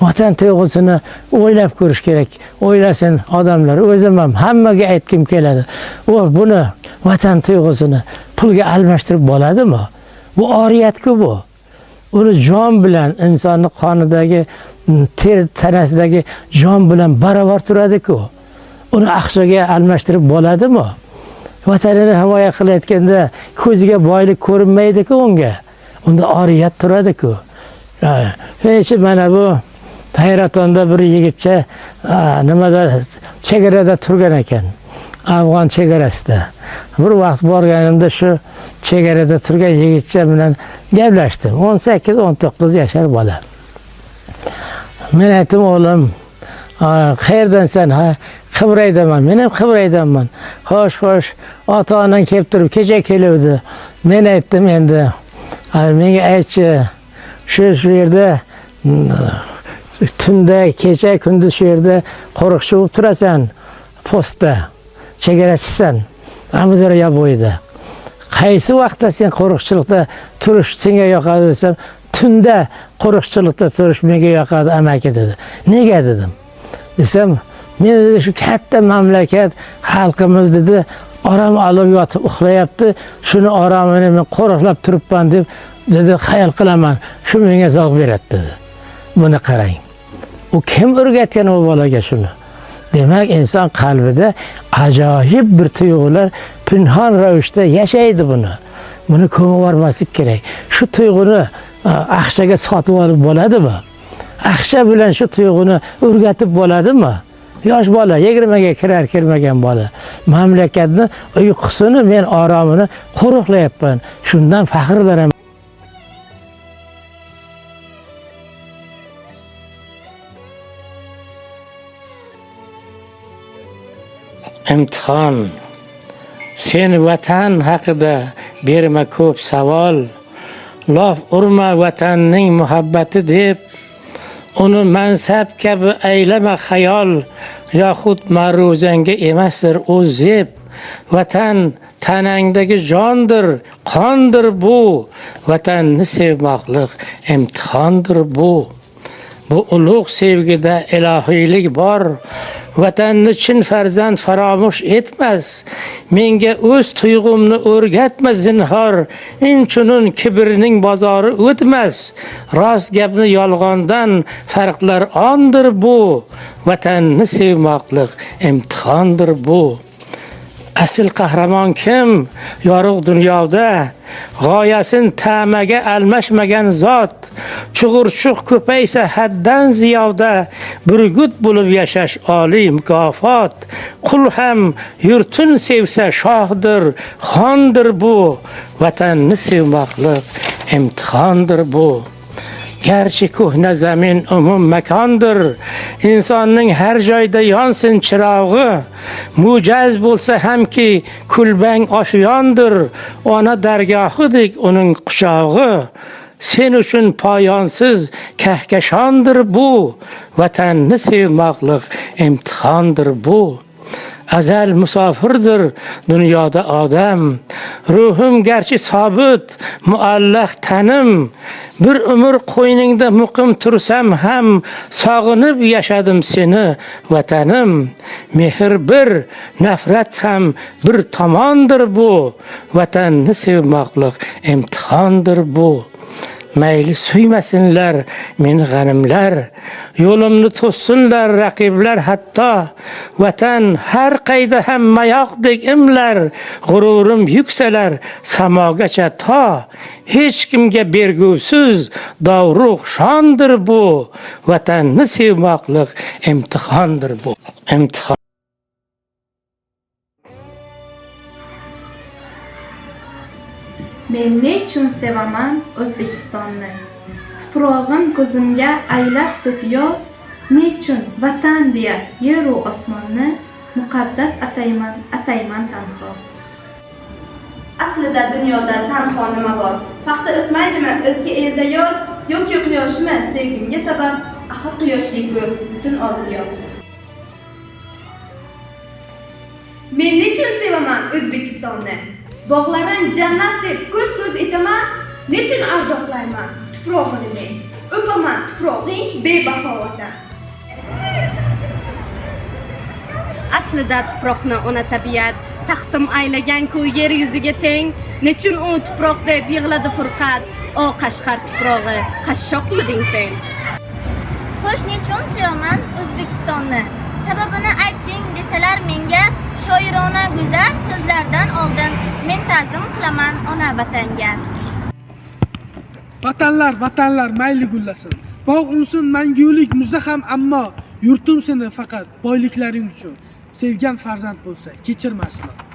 vatan tuyg'usini o'ylab ko'rish kerak. O'ylasin odamlar. O'zim ham hammaga aytkim keladi. Buni vatan tuyg'usini pulga almashtirib bo'ladimi? Bu oriyat-ku bu. Uni jon bilan insonning qonidagi, ter tanasidagi jon bilan barobar turadi-ku. Uni aqshaga almashtirib bo'ladimi? Vatanini himoya qilayotganda ko'ziga boylik ko'rinmaydi-ku unga. Unda oriyat turadi-ku. Hech mana bu Hayratonda bir yigitcha nimada chegarada turgan ekan. Afg'on chegarasida. Bir vaqt borganimda shu chegarada turgan yigitcha bilan gaplashdim. 18-19 yashar bola. Men aytdim, o'g'lim, qayerdansan? Ha, Qibraydaman. Men ham Qibraydanman. Xo'sh, ota-onang kelib turib kecha keluvdi. Men aytdim, endi menga aytchi, shu yerda tunda, kecha, kunduz shu yerda qo'riqchi bo'lib turasan, postda, chegarachisan, Amudaryo bo'yida. Qaysi vaqtda sen qo'riqchilikda turish senga yoqadi desam, tunda qo'riqchilikda turish menga yoqadi amaki dedi. Nega dedim. Desam, men shu katta mamlakat xalqimiz dedi, orom olib yotib uxlayapti, shuni oromini men qo'riqlab turibman deb dedi, xayol qilaman, shu menga zavq beradi dedi. Buni qarang. U kim o'rgatgan u bolaga shuni? Demak, inson qalbida ajoyib bir tuyg'ular pinhon ravishda yashaydi buni. Buni ko'mib yormaslik kerak. Shu tuyg'uni aqshaga sotib olib bo'ladimi? Aqsha bilan shu tuyg'uni o'rgatib bo'ladimi? Yosh bola, 20 ga kirar kirmagan bola. Mamlakatni uyqusini, men oromini qo'riqlayapman. Shundan faxrlanaman. Imtihon. Sen vatan haqida berma ko'p savol. Lof urma vatanning muhabbati deb. Uni mansab kabi aylama xayol. Yoxud ma'ruzanga emasdir u zeb. Vatan tanangdagi jondir, qondir bu. Vatanni sevmoqlik imtihondir bu. Bu ulug' sevgida ilohiylik bor. Vatanni chin farzand faromush etmas. Menga o'z tuyg'umni o'rgatma zinhor. Inchunun kibrning bozori o'tmas. Rost gapni yolg'ondan farqlar ondir bu. Vatanni sevmoqlik imtihondir bu. Asl qahramon kim? Yorug' dunyoda g'oyasin ta'maga almashmagan zot. Chug'urchuq ko'paysa haddan ziyoda, burgut bo'lib yashash oliy mukofot. Qul ham yurtin sevsa shohdir, xondir bu. Vatanni sevmoqlik imtihondir bu. Garchi ko'hna zamin umum makondir, insonning har joyda yonsin chirog'i. Mujaz bo'lsa hamki kulbang oshiyondir, ona dargohidek uning quchog'i. Sen uchun poyonsiz kahkashondir bu. Vatanni sevmoqlik imtihondir bu. Azal musofirdir dunyoda odam. Ruhim garchi sobit, muallaq tanim. Bir umr qo'yningda muqim tursam ham, sog'inib yashadim seni vatanim. Mehr bir, nafrat ham bir tomondir bu. Vatanni sevmoqlik imtihondir bu. Mayli suymasinlar meni g'animlar, yo'limni to'ssinlar raqiblar hatto. Vatan har qayda ham mayoqdek imlar, g'ururim yuksalar samogacha to. Hech kimga bergusiz dovrug' shondir bu. Vatanni sevmoqlik imtihondir bu. Imtihon. Men nechun sevaman O'zbekistonni? Tuprog'im ko'zimga aylab to'tiyor. Nechun vatan deya yer u osmonni muqaddas atayman tanho. Aslida dunyoda tanho nima bor? Paxta o'smaydimi o'zga elda yor, yoki quyoshmi sevgimga sabab? Axir quyoshlik-ku butun Osiyo. Men nechun sevaman O'zbekistonni? Bog'larin jannat deb ko'z etaman, nechun ardoqlayman tuprog'ini men? o'paman tuprog'ing bebaho vatan. Aslida tuproqni ona tabiat taqsim aylagan-ku yer yuziga teng. Nechun u tuproq deb yig'ladi furqat? O Qashqar tuprog'i, qashshoqmiding sen? Xo'sh, nechun sevaman O'zbekistonni? Sababini ayting desalar menga, shoirona go'zal so'zlardan oldin men ta'zim qilaman ona vatanga. Vatanlar mayli gullasin. Bog' unsin mangulik muzdaham, ammo yurtim seni faqat boyliklaring uchun sevgan farzand bo'lsa kechirmaslar.